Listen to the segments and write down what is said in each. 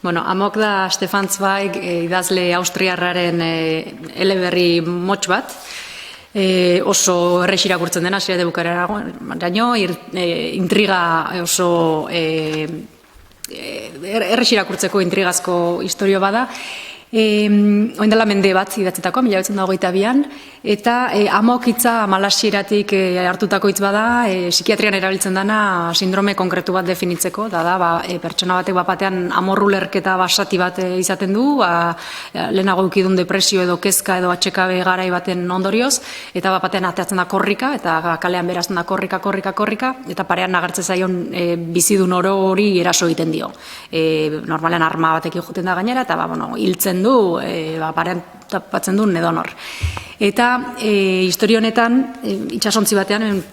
Bueno, Amok da Stefan Zweig idazle austriarraren eleberri motz bat. Oso errex irakurtzen dena, hasieratik bukaeraraino, intriga oso errex irakurtzeko intrigazko istorio bada. Oin dela mende bat idatzetako, 1922an, eta Amok hitza Malasieratik hartutako hitz bada, psikiatrian erabiltzen dana sindrome konkretu bat definitzeko, da pertsona batek batean amorrulerketa basati bat izaten du, lehenago eukidun depresio edo kezka edo atxekabe garai baten ondorioz, eta batean ateatzen da korrika, eta kalean berazten da korrika, eta parean nagertzen zaion bizidun oro hori eraso egiten dio. Normalean arma batekin joten da gainera, eta hiltzen du, parean tapatzen du nedonor. Eta historio honetan, itxasontzi batean,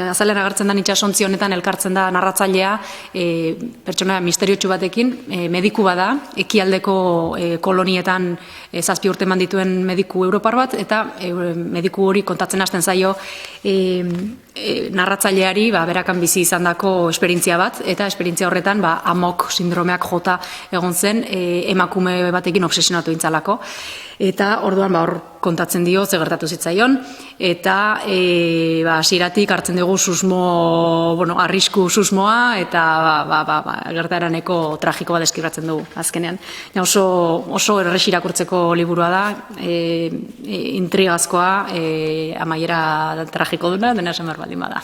azalean agertzen den itxasontzi honetan elkartzen da narratzailea pertsona misteriotsu batekin, mediku bada, ekialdeko kolonietan 7 urte eman dituen mediku europar bat, eta mediku hori kontatzen hasten zaio narratzaileari berakan bizi izandako esperientzia bat, eta esperientzia horretan Amok sindromeak jota egon zen emakume batekin obsesionatu intzalako. Eta orduan hor kontatzen dio ze gertatu zitzaion, eta hasieratik hartzen dugu susmo, arrisku susmoa, eta gertaeraneko tragiko bat deskribatzen dugu azkenean. Oso errex irakurtzeko liburua da, intrigazkoa, amaiera tragiko duna, dena esan behar baldin bada.